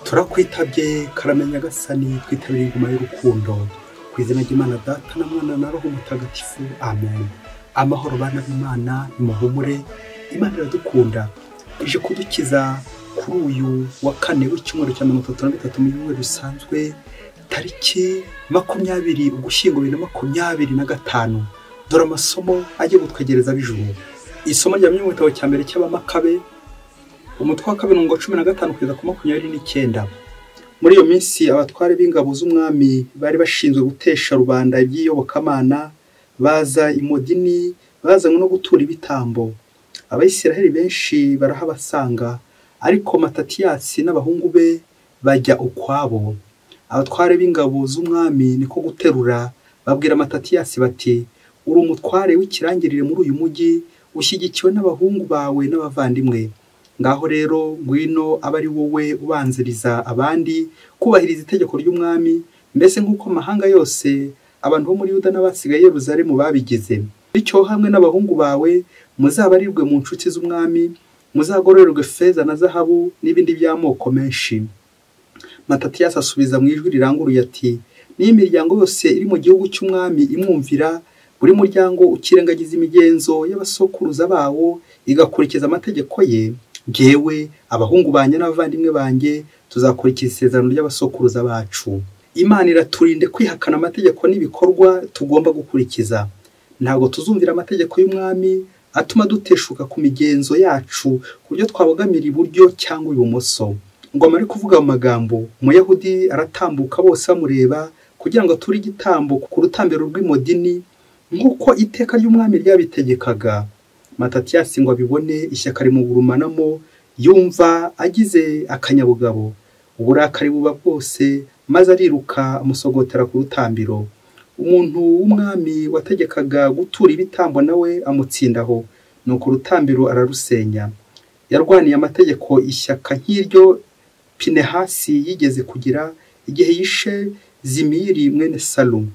turakwitabye karamenya gasani twitabiriye ingoma y'urukundo ku izina ry'Imana Data na Mwana na Roho Mutagatifu amen. Amahoro bana b'Imana nimuhumure, Imana iradukunda ije kudukiza kuri uyu wa kane w'icyumweru cya 33 mu cyumweru bisanzwe tariki 20 Ugushyingo 2025. Dore amasomo agiye gutwegereza bijuru. Isomo rya mu gitabo cya mbere cy'Abamakabe umutwe wa 15 kugeza ku 29. Muri iyo minsi abatware b'ingabo z'umwami bari bashinzwe gutesha rubanda by'iyobokamana, baza imodini bazanywe no gutura ibitambo. Abayisiraheli benshi barahabasanga, ariko Matatiyasi n'abahungu be bajya ukwabo. Abatware b'ingabo z'umwami niko guterura babwira Matatiyasi bati, uri umutware w'ikirangirire muri uyu mujyi, ushyigikiwe n'abahungu bawe n'abavandimwe. Ngaho rero ngwino abari wowe ubanziriza abandi kubahiriza itegeko ry'umwami, mbese nk'uko amahanga yose abantu bo muri Yuda n'abasigaye Yerusalemu babigize. Bityo hamwe n'abahungu bawe muzabarirwe mu nshuti z'umwami, muzagororerwe feza na zahabu n'ibindi by'amoko menshi. Matatiyasi asubiza mu ijwi riranguruye ati, niyo imiryango yose iri mu gihugu cy'umwami imwumvira, buri muryango ukirengagiza imigenzo y'abasokuruza bawo igakurikiza amategeko ye, ngewe abahungu banjye n'abavandimwe banjye tuzakurikiza isezerano ry'abasokuruza bacu. Imana iraturinde kwihakana amategeko n'ibikorwa tugomba gukurikiza. Ntabwo tuzumvira amategeko y'umwami atuma duteshuka ku migenzo yacu ku buryo twabogamira iburyo cyangwa ibumoso. Ngo amare kuvuga mu magambo, Umuyahudi aratambuka bose bamureba kugira ngo ature igitambo ku rutambiro rw'imodini nk'uko iteka ry'umwami ryabitegekaga. Matatiyasi ngo abibone ishyaka rimugurumanamo, yumva agize akanyabugabo. Uburakari buba bwose, maze ariruka amusogotera ku rutambiro. Umuntu w'umwami wategekaga gutura ibitambo nawe amutsindaho, nuko urutambiro ararusenya. Yarwaniye amategeko ishyaka nk'iryo Pinehasi yigeze kugira igihe yishe Zimiri mwene Salu.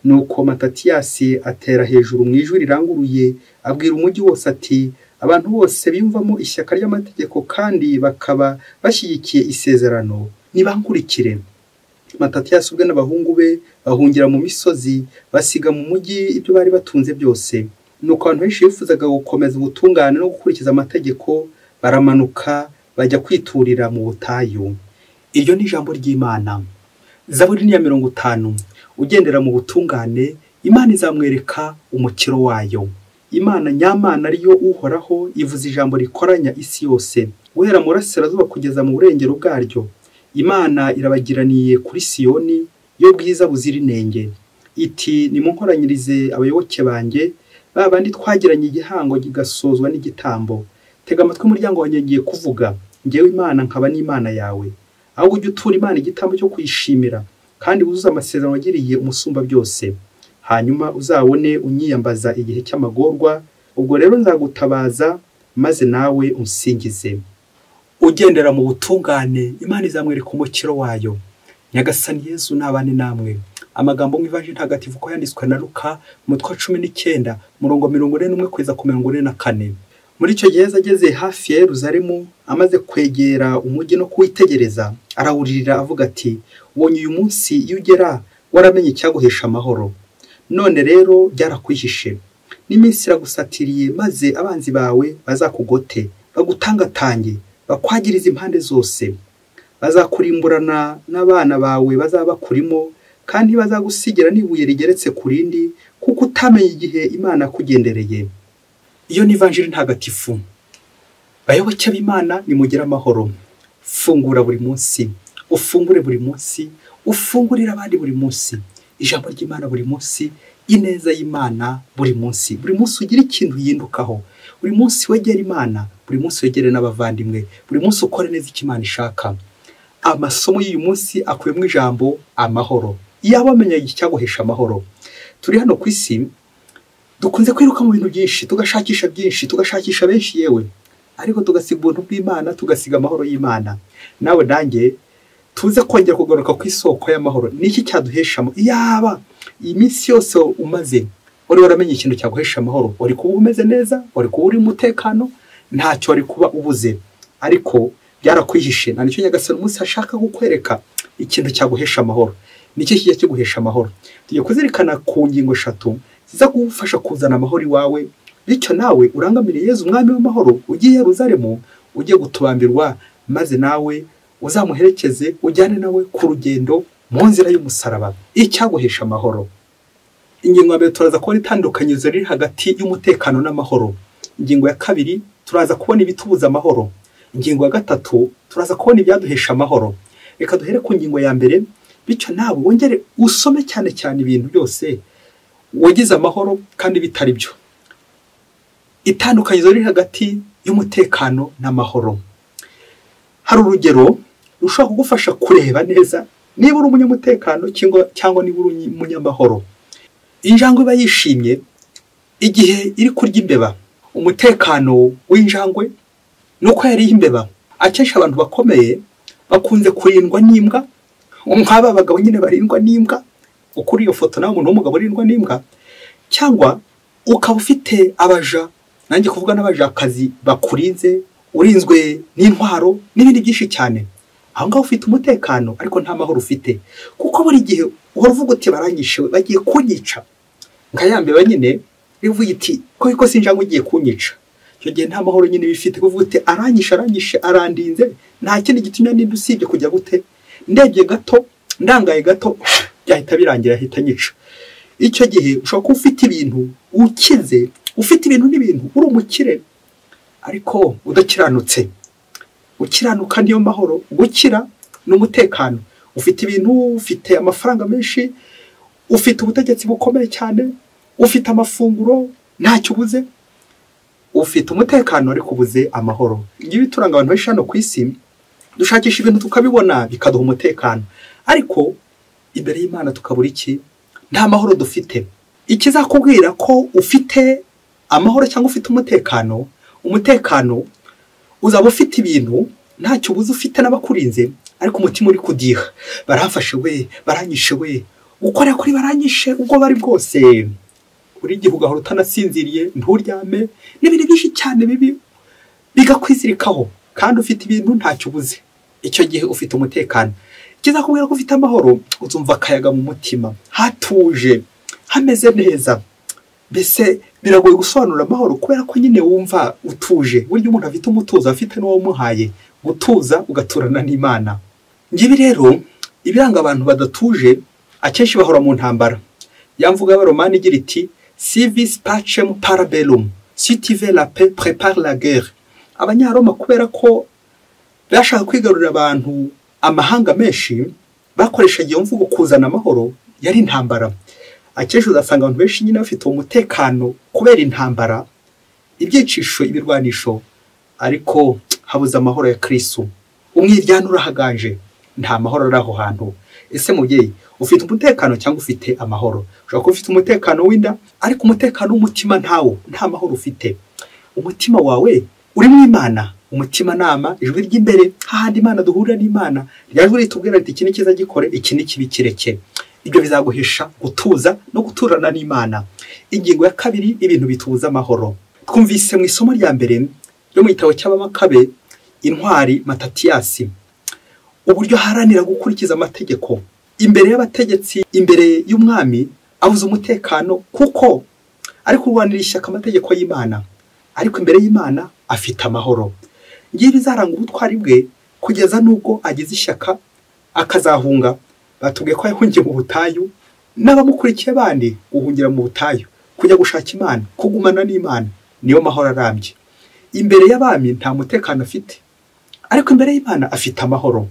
Nuko Matatiyasi atera hejuru mu ijwi riranguruye abwira umujyi wose ati, abantu bose biyumvamo ishyaka ry'amategeko kandi bakaba bashyigikiye isezerano, nibankurikire. Matatiyasi ubwe n'abahungu be bahungira mu misozi, basiga mu mujyi ibyo bari batunze byose. Nuko abantu benshi bifuzaga gukomeza ubutungane no gukurikiza amategeko baramanuka bajya kwiturira mu butayu. Iryo ni ijambo ry'Imana. Zaburi ya 50. Ugendera mu butungane, Imana izamwereka umukiro wayo. Imana nyamana ariyo uhoraho ivuze ijambo rikoranya isi yose, guhera mu burasirazuba kugeza mu burengero bwaryo. Imana irabagiraniye kuri Siyoni yo bwiza buzira inenge. Iti, nimunkoranyirize abayoboke banjye, babandi twagiranye igihango gigasozwa n'igitambo. Tega amatwi umuryango wanjye ngiye kuvuga, ngewe Imana nkaba n'Imana yawe. Aho ujye utura Imana igitambo cyo kwishimira, kandi wuzuze amasezerano wagiriye umusumba byose. Hanyuma uzabone unyiyambaza igihe cy'amagorwa, ubwo rero nzagutabaza maze nawe unsingize. Ugendera mu butungane, Imana izamwereka umukiro wayo. Nyagasani Yesu nabane namwe. Amagambo mu Ivanjili ntagatifu ko yanditswe na Luka umutwe wa 19 murongo 41 kugeza ku 44. Muri icyo gihe ageze hafi ya Yerusalemu, amaze kwegera umujyi no kuwitegereza, arawuririra avuga ati, ubonye uyu munsi iyo ugera waramenye icyaguhesha amahoro. None rero byarakwihishe, n'iminsi iragusatiriye, maze abanzi bawe bazakugote, bagutangatange, bakwagiriza impande zose. Bazakurimburana n'abana bawe bazaba kurimo, kandi bazagusigira n'ibuye rigeretse ku rindi, kuko utamenye igihe Imana kugendereye. Iyo ni Ivanjili ntagatifu. Bayoboke b'Imana nimugire amahoro. Fungura buri munsi, ufungure buri munsi, ufungurira abandi buri munsi. Ijambo ry'Imana buri munsi, ineza y'Imana buri munsi. Buri munsi ugira ikintu yindukaho. Buri munsi wegera Imana, buri munsi wegere n'abavandimwe, buri munsi ukore neza icyo Imana ishaka. Amasomo y'uyu munsi akuyemo ijambo amahoro. Iyo abamenye icyaguhesha amahoro. Turi hano ku isi, dukunze kwiruka mu bintu byinshi, tugashakisha benshi yewe, ariko tugasiga ubuntu bw'Imana, tugasiga amahoro y'Imana. Nawe nanjye tuze kongera kugaruka ku isoko y'amahoro. Niki cyaduhesha iyaba iyi minsi yose umaze uri waramenye ikintu cyaguhesha amahoro, uri kuba umeze neza, uri kuba uri umutekano, ntacyo ari kuba ubuze. Ariko byarakwihishe. Na nicyo Nyagasani umunsi ashaka kukwereka ikintu cyaguhesha amahoro. Nicyo kijya kiguhesha amahoro. Tugiye kuzirikana ku ngingo 3 ziza kugufasha kuzana amahoro iwawe, bityo nawe urangamire Yezu umwami w'amahoro ugiye Yerusalemu, ugiye gutubambirwa, maze nawe uzamuherekeze ujyane nawe ku rugendo mu nzira y'umusaraba. Icyaguhesha amahoro. Ingingo ya mbere turaza kubona itandukanyirizo riri hagati y'umutekano n'amahoro. Ingingo ya kabiri turaza kubona ibitubuza amahoro. Ingingo ya gatatu turaza kubona ibyaduhesha amahoro. Reka duhere ku ngingo ya mbere, bityo nawe wongere usome cyane cyane ibintu byose wagize amahoro kandi bitari byo. Itandukanyirizo riri hagati y'umutekano n'amahoro. Hari urugero rushobora kugufasha kureba neza niba uri umunyamutekano cyangwa niba uri umunyamahoro. Injangwe iba yishimye igihe iri kurya imbeba. Umutekano w'injangwe nuko yari imbeba. Akenshi abantu bakomeye bakunze kurindwa n'imbwa, nk'aba bagabo nyine barindwa n'imbwa. Ukuri iyo foto nawe umuntu w'umugabo urindwa n'imbwa, cyangwa ukaba ufite abaja, nanjye kuvuga n'abajakazi bakurinze, urinzwe n'intwaro n'ibindi byinshi cyane. Aho ngaho ufite umutekano ariko nta mahoro ufite, kuko buri gihe uhora uvuga uti baranyishe, bagiye kunyica. Nkayambeba nyine bivuga iti ko sinjangwe ugiye kunyica. Icyo gihe nta mahoro nyine bifite, kuvuga uti aranyishe arandinze, nta kindi gitumye n'indi usibye kujya gute, ndebye gato, ndangaye gato, byahita birangira ahita nyica. Icyo gihe ushobora kuba ufite ibintu ukize, ufite ibintu n'ibintu, uri umukire ariko udakiranutse. Ukiranuka niyo mahoro, gukira n'umutekano. Ufite ibintu, ufite amafaranga menshi, ufite ubutegetsi bukomeye cyane, ufite amafunguro, ntacyo ubuze, ufite umutekano ariko ubuze amahoro. Ngibi turanga abantu benshi hano ku isi, dushakisha ibintu tukabibona bikaduha umutekano, ariko imbere y'Imana tukabura iki? Nta mahoro dufite. Ikizakubwira ko ufite amahoro cyangwa ufite umutekano, umutekano uzaba ufite ibintu, ntacyo ubuze, ufite n'abakurinze, ariko umutima uri kudiha. Barafashe we, baranyishe we, ukora kuri baranyishe ubwo bari bwose. Uri gihe ugahora utanasinziriye, nturyame, n'ibindi byinshi cyane bibi bigakwizirikaho, kandi ufite ibintu ntacyo ubuze. Icyo gihe ufite umutekano. Kizakubwira ko ufite amahoro, uzumva akayaga mu mutima, hatuje, hameze neza. Mbese biragoye gusobanura amahoro kubera ko nyine wumva utuje. Burya umuntu afite umutuzo, afite n'uwo muhaye gutuza, ugaturana n'Imana. Ngibi rero ibiranga abantu badatuje akenshi bahora mu ntambara. Yamvuga y'Abaromani igira iti civis pacem para bellum, si tu veux la paix prépare la guerre. Abanyaroma kubera ko bashaka kwigarurira abantu amahanga menshi, bakoreshaga iyo mvugo kuzana amahoro, yari intambara. Akenshi uzasanga abantu benshi nyine bafite umutekano kubera intambara, ibyicisho, ibirwanisho, ariko habuze amahoro ya Kristo. Umwiryano urahaganje, nta mahoro ari aho hantu. Ese mubyeyi, ufite umutekano cyangwa ufite amahoro? Ushobora kuba ufite umutekano w'inda, ariko umutekano w'umutima ntawo, nta mahoro ufite. Umutima wawe uri mu Imana, umutima nama, ijwi ry'imbere, hahandi Imana duhurira n'Imana, ryajwi ritubwira riti iki ni cyiza gikore, iki ni kibi kireke. Ibyo bizaguhesha gutuza no guturana n'Imana. Ingingo ya kabiri, ibintu bitubuza amahoro. Twumvise mu isomo rya mbere ryo mu gitabo cy'Abamakabe, intwari Matatiyasi, uburyo haranira gukurikiza amategeko imbere y'abategetsi, imbere y'umwami, abuze umutekano kuko ari kurwanira ishyaka amategeko y'Imana, ariko imbere y'Imana afite amahoro. Ngiye bizaranga ubutwari bwe kugeza nubwo agize ishyaka akazahunga. Batubwiye ko yahungiye mu butayu, n'abamukurikiye bandi guhungira mu butayu, kujya gushaka Imana, kugumana n'Imana, niyo mahoro arambye. Imbere y'abami nta mutekano afite, ariko imbere y'Imana afite amahoro.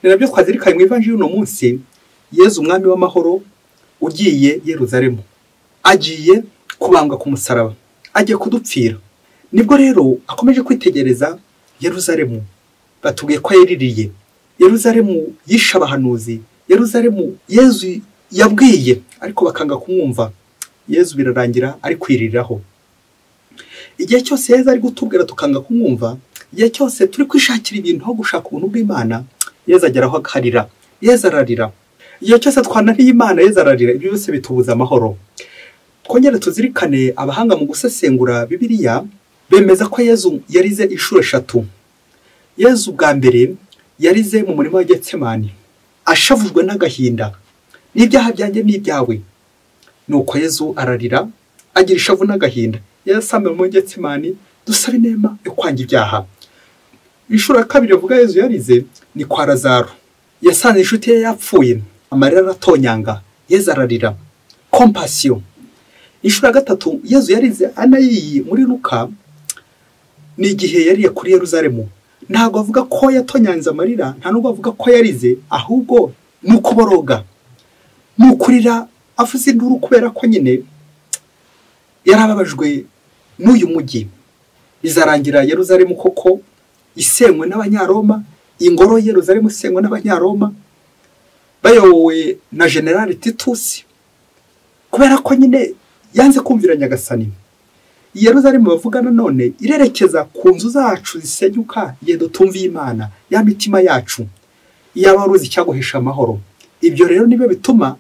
Ni nabyo twazirikanye mu Evanjili uno munsi. Yezu umwami w'amahoro ugiye Yerusalemu, agiye kubambwa ku musaraba, agiye kudupfira. Nibwo rero akomeje kwitegereza Yerusalemu. Batubwiye ko yaririye. Yerusalemu yishe abahanuzi, Yerusalemu Yezu yabwiye ariko bakanga kumwumva. Yezu birarangira ari kwiriraho. Igihe cyose Yezu ari gutubwira tukanga kumwumva, igihe cyose turi kwishakira ibintu aho gushaka ubuntu bw'Imana, Yezu ageraho akarira, Yezu ararira. Igihe cyose twananiye Imana, Yezu ararira. Ibyo byose bitubuza amahoro. Twongere tuzirikane abahanga mu gusesengura Bibiliya bemeza ko Yezu yarize inshuro 3. Yezu bwa mbere yarize mu murima wa Getsemani ashavujwe n'agahinda, n'ibyaha byanjye n'ibyawe. Nuko Yezu ararira agira ishavu n'agahinda. Yasamye mu Getsemani dusaba inema yo kwanga ibyaha. Inshuro ya kabiri avuga Yezu yarize ni kwa Lazaro. Yasanze inshuti ye yapfuye, amarira aratonyanga, Yezu ararira. Compassion. Inshuro ya gatatu Yezu yarize anayiyi muri Luka, ni igihe yariye kuri Yerusalemu. Ntabwo avuga ko yatonyanze amarira, nta nubwo avuga ko yarize, ahubwo nuko boroga, nukurira avuze induru kubera ko nyine yarababajwe n'uyu mujyi. Bizarangira Yerusalemu koko isenywe n'Abanyaroma, ingoro Yerusalemu isenywe n'Abanyaroma bayobowe na General Titus, kubera ko nyine yanze kumvira Nyagasani. Yerusalemu bavuga nanone irerekeza ku nzu zacu zisenyuka igihe dutumviye Imana, ya mitima yacu iyaba ruzi icyaguhisha amahoro. Ibyo rero nibe bituma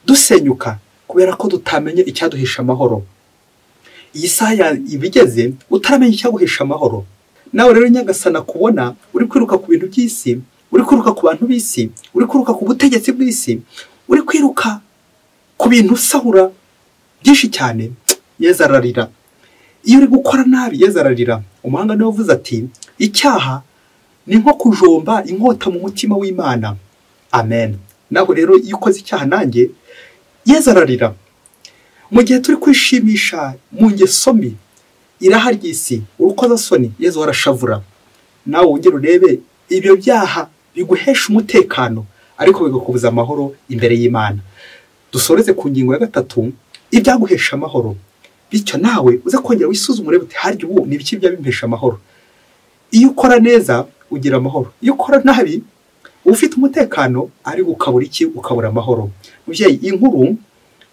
dusenyuka, kubera ko tutamenye icyaduhisha amahoro. Iyi saha ibigeze utaramenya icyaguhisha amahoro. Nawe rero Nyagasana kubona uri kwiruka ku bintu by'isi, uri kwiruka ku bantu b'isi, uri kwiruka ku butegetsi bw'isi, uri kwiruka ku bintu sahura byinshi cyane, Yezu ararira. Iyo uri gukora nabi Yezu ararira. Umuhanga niwe uvuze ati icyaha ni nko kujomba inkota mu mutima w'Imana. Amen. Naho rero iyo ukoze icyaha nanjye Yezu ararira. Mu gihe turi kwishimisha mu ngeso mbi iraha ry'isi, urukozasoni, Yezu arashavura. Nawe wongere urebe ibyo byaha biguhesha umutekano ariko bigakubuza amahoro imbere y'Imana. Dusoreze ku ngingo ya gatatu, ibyaguhesha amahoro. Bityo nawe uze kongera wisuzumure uti harya ubu ni ibiki byabimpesha amahoro. Iyo ukora neza ugira amahoro, iyo ukora nabi ufite umutekano ari ukabura iki, ukabura amahoro. Muvyeyi, inkuru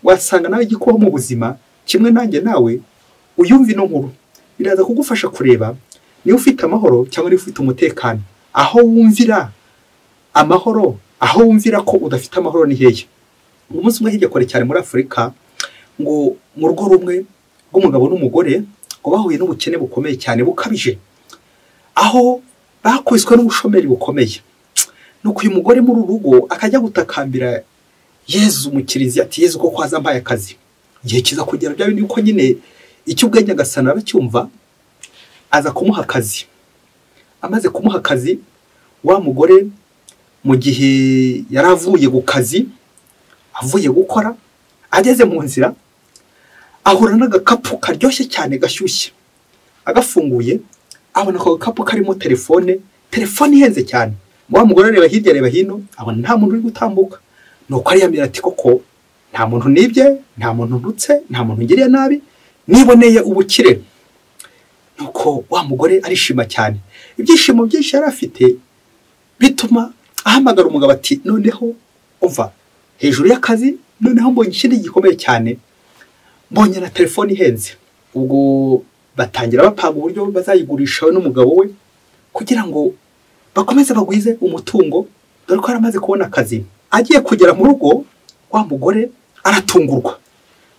wasanga nawe igikubaho mu buzima kimwe nanjye nawe uyumva ino nkuru, biraza kugufasha kureba ni ufite amahoro cyangwa ni ufite umutekano. Aho wumvira amahoro, aho wumvira ko udafite amahoro ni hehe. Umunsi umwe hirya kore cyane muri Afurika, ngo mu rugo rumwe rw'umugabo n'umugore ngo bahuye n'ubukene bukomeye cyane bukabije, aho bakwiswe n'ubushomeri bukomeye. Nuko uyu mugore muri urugo akajya gutakambira Yezu mu kiriziya ati Yezu ko kwaza mbaye akazi, igihe kiza kugera bya bindi uko nyine icyo ubwenge Nyagasani aracyumva, aza kumuha akazi. Amaze kumuha akazi, wa mugore mu gihe yaravuye ku kazi, avuye gukora, ageze mu nzira ahura n'agakapu karyoshye cyane gashyushye. Agafunguye abona ko gakapu karimo telefone ihenze cyane. Wa mugore areba hirya areba hino, abona nta muntu uri gutambuka. Nuko ariyamira ati koko nta muntu nibye, nta muntu ndutse, nta muntu ngiriye nabi, niboneye ubukire. Nuko wa mugore arishima cyane. Ibyishimo byinshi yari afite bituma ahamagara umugabo ati noneho umva, hejuru y'akazi noneho mbonye ikindi gikomeye cyane, mbonye na telefone ihenze. Ubwo batangira bapanga uburyo bazayigurisha n'umugabo we kugira ngo bakomeze bagwize umutungo, dore ko aramaze kubona akazi. Agiye kugera mu rugo, wa mugore aratungurwa,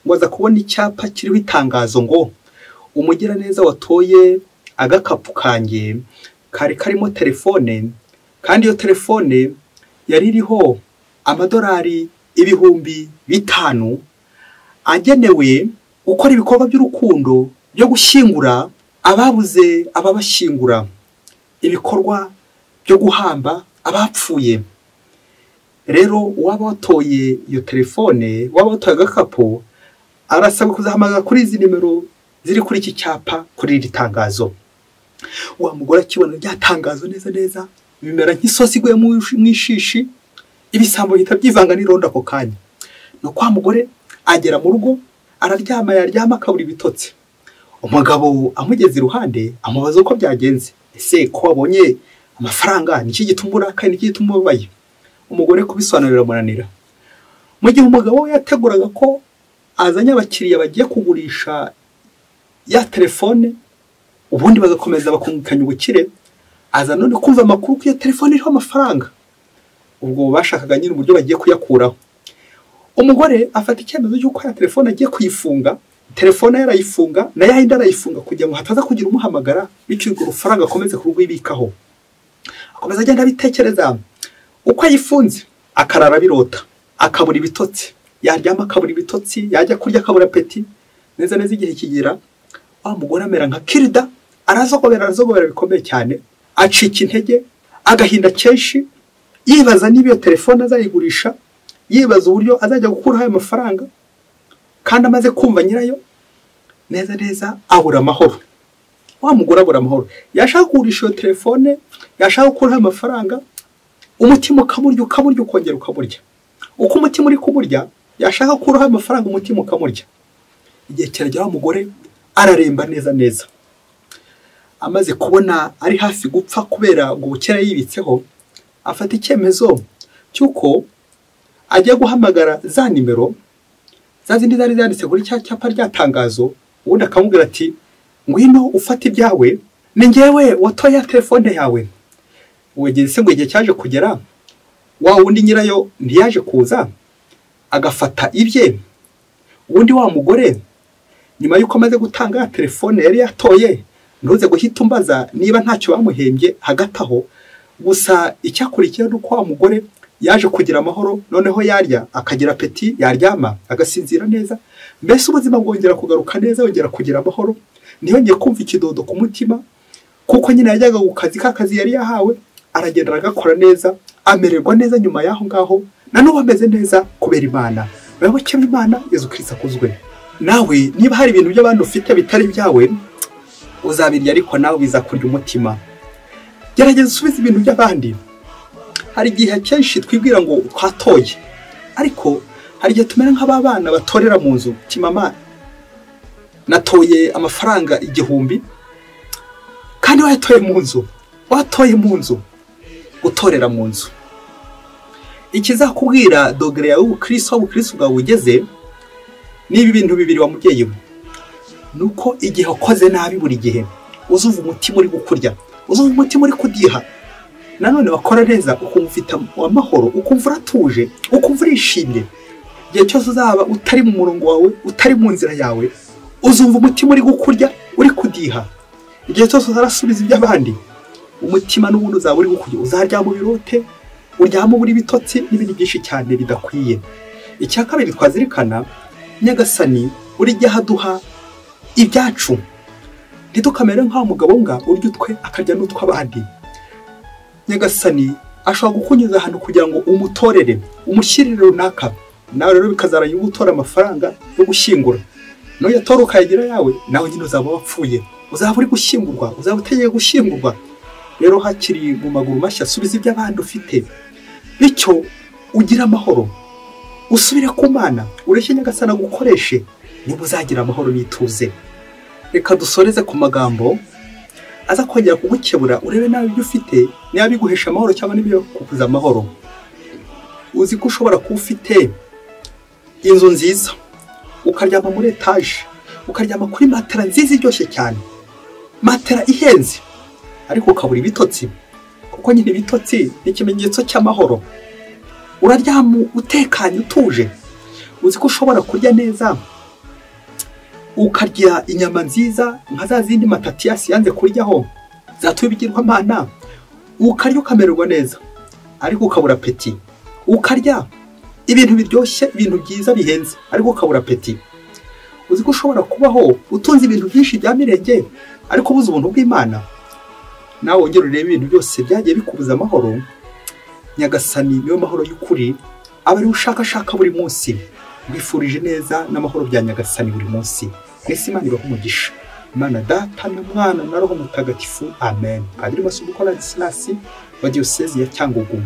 ngo aza kubona icyapa kiriho itangazo ngo umugira neza watoye agakapu kanjye kari karimo telefone, kandi iyo telefone yari iriho amadolari 5,000 agenewe gukora ibikorwa by'urukundo byo gushyingura ababuze ababashyingura, ibikorwa byo guhamba abapfuye. Rero uwaba watoye iyo telefone, uwaba watoye agakapu, arasabwa kuzahamagara kuri izi nimero ziri kuri iki cyapa, kuri iri tangazo. Wa mugore akibona rya tangazo neza neza bimera nk'isosi iguye mu ishishi, ibisambo bihita byivanga n'ironda ako kanya. No kwa mugore agera mu rugo, araryama, yaryama akabura ibitotsi. Umugabo amugeze iruhande amubaza uko byagenze. Ese ko wabonye amafaranga niki gituma urakaye, niki gituma ubabaye? Umugore kubisobanurira munanira. Mu gihe umugabo we yateguraga ko azanye abakiriya bagiye kugurisha ya telefone, ubundi bagakomeza bakungukanya ubukire, aza none kumva amakuru ko iyo telefone iriho amafaranga. Ubwo bashakaga nyine uburyo bagiye kuyakuraho. Umugore afata icyemezo cy'uko ya telefone agiye kuyifunga, telefone yarayifunga na yahindi arayifunga kugira ngo hataza kugira umuhamagara, bityo urwo rufaranga akomeze kurwibikaho. akomeza agenda abitekereza uko ayifunze, akarara birota, akabura ibitotsi, yaryama akabura ibitotsi, yajya kurya akabura apeti. Neza neza igihe kigera wa mugore amera nka Kirida, arazogobera bikomeye cyane, acika intege, agahinda kenshi, yibaza niba iyo telefone azayigurisha, yibaza uburyo azajya gukuraho ayo mafaranga, kandi amaze kumva nyirayo. Neza neza abura amahoro, wa mugore abura amahoro. Yashaka kugurisha iyo telefone, yashaka gukuraho amafaranga, umutima ukamurya ukongera ukamurya. Uko umutima uri kumurya, yashaka gukuraho amafaranga, umutima ukamurya. Igihe kiragera wa mugore araremba neza neza. Amaze kubona ari hafi gupfa kubera ngo ubukera yibitseho, afata icyemezo cyuko ajya guhamagara za nimero za zindi zari zanditse kuri cya cyapa rya tangazo. Ubundi akamubwira ati ngwino ufata ibyawe, ni ngewe watoye telefone yawe. Wegeze se ngo igihe cyaje kugera, wa wundi nyirayo ntiyaje kuza, agafata ibye. Ubundi wa mugore nyuma yuko amaze gutanga telefone yari yatoye, ntuze guhita umbaza niba ntacyo bamuhembye hagati aho. Gusa icyakurikiye nuko wa mugore yaje kugira amahoro, noneho yarya akagira apeti, yaryama agasinzira neza, mbese ubuzima bwongera kugaruka neza, yongera kugira amahoro, ntiyongeye kumva ikidodo ku mutima, kuko nyine yajyaga ku kazi k'akazi yari yahawe, aragenda agakora neza, amererwa neza. Nyuma y'aho ngaho nanubu ameze neza kubera Imana. Bayoboke b'Imana, Yesu Kristo akuzwe. Nawe niba hari ibintu by'abantu ufite bitari byawe, uzabirya ariko nawe bizakurya umutima. Gerageza usubize ibintu by'abandi. Hari igihe kenshi twibwira ngo twatoye, ariko hari igihe tumera nk'abana batorera mu nzu. Mama, natoye amafaranga 1000, kandi watoye mu nzu, gutorera mu nzu. Ikizakubwira dogere yawe ubukristo bwawe ugeze, niba ibintu bibiri wa mubyeyi we, nuko igihe ukoze nabi buri gihe uzuva umutima uri gukurya, uzuva umutima uri kudiha. Nanone wakora neza ukumva ufite amahoro, ukumva uratuje, ukumva urishimye. Igihe cyose uzaba utari mu murongo wawe, utari mu nzira yawe, uzumva umutima uri gukurya, uri kudiha. Igihe cyose uzarasubiza iby'abandi, umutima n'ubundi uzaba uri gukurya, uzaryama mu birote, uryama buri bitotsi n'ibindi byinshi cyane bidakwiye. Icya kabiri twazirikana, Nyagasani buri gihe aduha ibyacu, ntidukamere nk'aho umugabo nga urya utwe akarya n'utw'abandi. Nyagasani ashobora gukunyuza ahantu kugira ngo umutorere, umushyirire runaka, nawe rero bikazaranya gutora amafaranga yo gushyingura. No yatora ukayagira yawe, nawe nyine uzaba wapfuye, uzaba uri gushyingurwa, uzaba utegeye gushyingurwa. Rero hakiri mu maguru mashya, subiza iby'abandi ufite, bityo ugira amahoro, usubire ku Mana, ureshye Nyagasani agukoreshe, niba uzagira amahoro n'ituze. Reka dusoreze ku magambo aza kongera kugukebura, urebe nawe ibyo ufite niba biguhesha amahoro cyangwa niba kukuza amahoro. Uzi ko ushobora kuba ufite inzu nziza, ukaryama muri etaje, ukaryama kuri matera nziza iryoshye cyane, matera ihenze, ariko ukabura ibitotsi, kuko nyine ibitotsi ni ikimenyetso cy'amahoro. Uraryama utekanye utuje. Uzi ko ushobora kurya neza, ukarya inyama nziza nka za zindi Matatiyasi yanze kuryaho, zatuye ibigirwamana, ukarya ukamererwa neza, ariko ukabura apeti. Ukarya ibintu biryoshye, ibintu byiza bihenze, ariko ukabura apeti. Uzi ko ushobora kubaho utunze ibintu byinshi bya mirenge, ariko ubuze ubuntu bw'Imana. Nawe wongera urebe ibintu byose byagiye bikubuza amahoro. Nyagasani niyo mahoro y'ukuri, aba ari ushakashaka buri munsi. Mbifurije neza n'amahoro bya Nyagasani buri munsi. Mwese Imana ibahe umugisha. Imana Data na Mwana na Roho Mutagatifu. Amen. Padiri Masumbuko Ladislas wa Diyosezi ya Cyangugu.